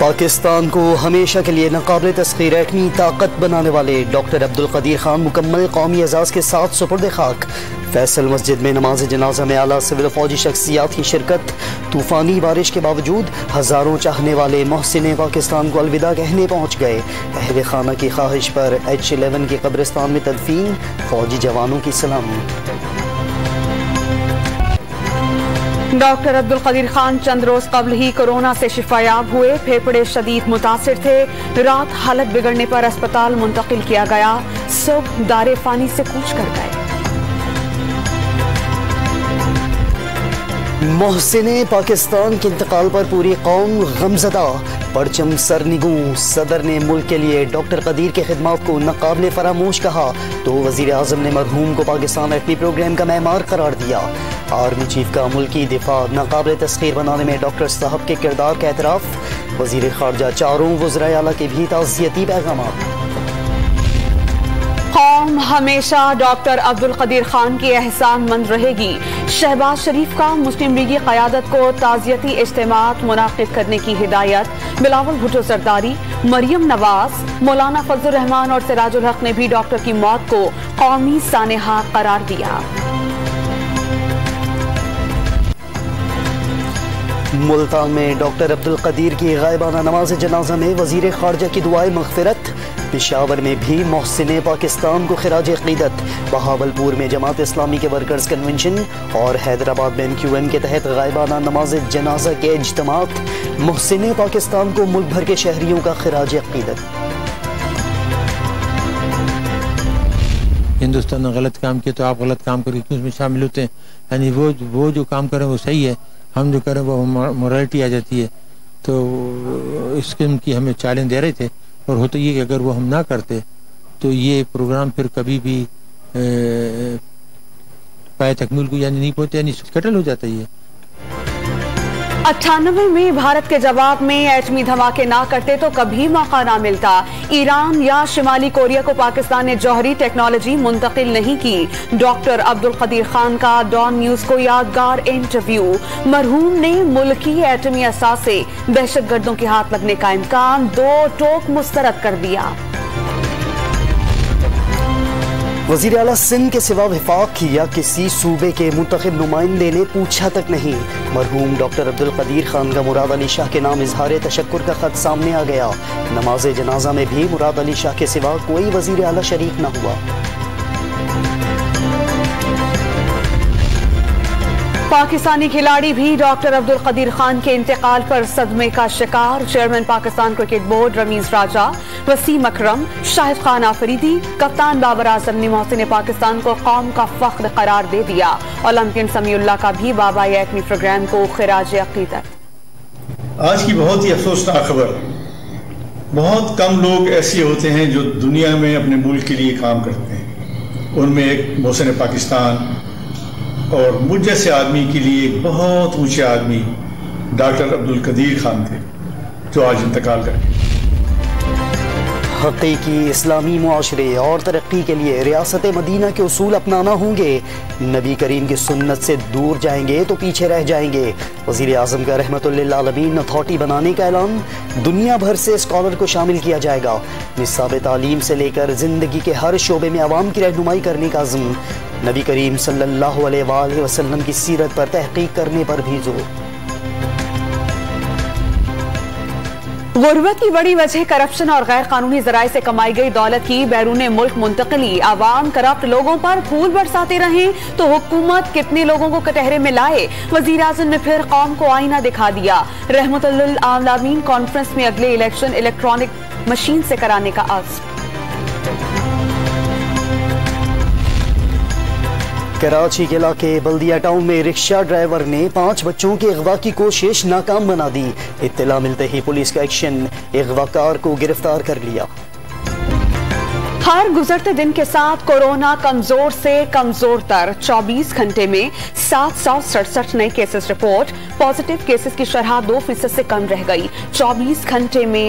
پاکستان کو ہمیشہ کے لیے ناقابل تسخیر ایٹمی طاقت بنانے والے ڈاکٹر عبدالقدیر خان مکمل قومی اعزاز کے ساتھ سپرد خاک۔ فیصل مسجد میں نماز جنازہ میں اعلیٰ سول و فوجی شخصیات کی شرکت۔ طوفانی بارش کے باوجود ہزاروں چاہنے والے محسن پاکستان کو الوداع کہنے پہنچ گئے۔ اہل خانہ کی خواہش پر H11 کے قبرستان میں تدفین، فوجی جوانوں کی سلامی۔ ڈاکٹر عبدالقدیر خان چند روز قبل ہی کورونا سے شفا یاب ہوئے، پھیپھڑے شدید متاثر تھے، رات حالت بگڑنے پر اسپتال منتقل کیا گیا، صبح دار فانی سے کوچ کر گئے۔ محسن پاکستان کے انتقال پر پوری قوم غمزدہ، پرچم سرنگوں۔ صدر نے ملک کے لیے ڈاکٹر قدیر کے خدمات کو ناقابل فراموش کہا تو وزیر اعظم نے مرحوم کو پاکستان ایٹمی پروگرام کا معمار قرار دیا۔ آرمی چیف کا ملکی دفاع ناقابل تسخیر بنانے میں ڈاکٹر صاحب کے کردار کا اعتراف۔ وزیر خارجہ چاروں وزرائے اعلیٰ کے بھی تعزیتی پیغامات۔ قوم ہمیشہ ڈاکٹر عبدالقدیر خان کی احسان مند رہے گی۔ شہباز شریف کا مسلم لیگی قیادت کو تعزیتی اجتماعات منعقد کرنے کی ہدایت۔ بلاول بھٹو زرداری، مریم نواز، مولانا فضل الرحمان اور سراج الحق نے بھی ڈاکٹر کی موت کو قومی سانحہ قرار دیا۔ ملتان میں ڈاکٹر عبدالقدیر کی غائبانہ نماز جنازہ میں وزیر خارجہ کی دعائے مغفرت۔ پشاور میں بھی محسن پاکستان کو خراج عقیدت۔ بہاولپور میں جماعت اسلامی کے ورکرز کنونشن اور حیدرآباد میں NQM کے تحت غائبانہ نماز جنازہ کے اجتماعات۔ محسن پاکستان کو ملک بھر کے شہریوں کا خراج عقیدت۔ ہندوستان نے غلط کام کیا تو آپ غلط کام کر کے اس میں شامل ہوتے ہیں، یعنی وہ جو کام کریں وہ صحیح ہے، ہم جو کریں وہ مورالٹی آ جاتی ہے۔ تو اس قسم کی ہمیں چیلنج دے رہے تھے، اور ہوتا یہ کہ اگر وہ ہم نہ کرتے تو یہ پروگرام پھر کبھی بھی پائے تکمیل کو یعنی نہیں پہنچتے، یعنی کٹل ہو جاتا ہے۔ 98 میں بھارت کے جواب میں ایٹمی دھماکے نہ کرتے تو کبھی موقع نہ ملتا۔ ایران یا شمالی کوریا کو پاکستان نے جوہری ٹیکنالوجی منتقل نہیں کی۔ ڈاکٹر عبدالقدیر خان کا ڈان نیوز کو یادگار انٹرویو۔ مرحوم نے ملکی ایٹمی اثاثے دہشت گردوں کے ہاتھ لگنے کا امکان 2 ٹوک مسترد کر دیا۔ وزیر اعلیٰ سندھ کے سوا وفاق یا کسی صوبے کے منتخب نمائندے نے پوچھا تک نہیں۔ مرحوم ڈاکٹر عبدالقدیر خان کا مراد علی شاہ کے نام اظہار تشکر کا خط سامنے آ گیا۔ نماز جنازہ میں بھی مراد علی شاہ کے سوا کوئی وزیر اعلیٰ شریک نہ ہوا۔ پاکستانی کھلاڑی بھی ڈاکٹر عبدالقدیر خان کے انتقال پر صدمے کا شکار۔ Chairman Pakistan cricket board Rameez Raja, Wasim Akram, Shahid Khan Afridi, کپتان بابر اعظم نے محسن پاکستان کو قوم کا فخر قرار دے دیا۔ اولمپئن سمیع اللہ کا بھی بابائے ایٹمی پروگرام کو خراج عقیدت۔ آج کی بہت ہی افسوسناک خبر، بہت کم لوگ ایسے ہوتے ہیں جو دنیا میں اپنے ملک کے لیے کام کرتے ہیں، ان میں ایک محسن پاکستان اور مجھ جیسے آدمی کے لیے ایک بہت اونچے آدمی ڈاکٹر عبدالقدیر خان تھے جو آج انتقال کر گئے۔ حقیقی اسلامی معاشرے اور ترقی کے لیے ریاست مدینہ کے اصول اپنانا ہوں گے۔ نبی کریم کی سنت سے دور جائیں گے تو پیچھے رہ جائیں گے۔ وزیر اعظم کا رحمت للعالمین اتھارٹی بنانے کا اعلان۔ دنیا بھر سے اسکالر کو شامل کیا جائے گا۔ نصاب تعلیم سے لے کر زندگی کے ہر شعبے میں عوام کی رہنمائی کرنے کا عزم۔ نبی کریم صلی اللہ علیہ وآلہ وسلم کی سیرت پر تحقیق کرنے پر بھی زور۔ غربت کی بڑی وجہ کرپشن اور غیر قانونی ذرائع سے کمائی گئی دولت کی بیرون ملک منتقلی۔ عوام کرپٹ لوگوں پر پھول برساتے رہیں تو حکومت کتنے لوگوں کو کٹہرے میں لائے۔ وزیر اعظم نے پھر قوم کو آئینہ دکھا دیا۔ رحمت للعالمین کانفرنس میں اگلے الیکشن الیکٹرانک مشین سے کرانے کا عزم۔ کراچی کے علاقے بلدیہ ٹاؤن میں رکشہ ڈرائیور نے 5 بچوں کے اغوا کی کوشش ناکام بنا دی۔ اطلاع ملتے ہی پولیس کا ایکشن، اغوا کار کو گرفتار کر لیا۔ ہر گزرتے دن کے ساتھ کورونا کمزور سے کمزور تر۔ 24 گھنٹے میں 767 نئے کیسز رپورٹ۔ پازیٹیو کیسز کی شرح 2% سے کم رہ گئی۔ 24 گھنٹے میں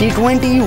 T20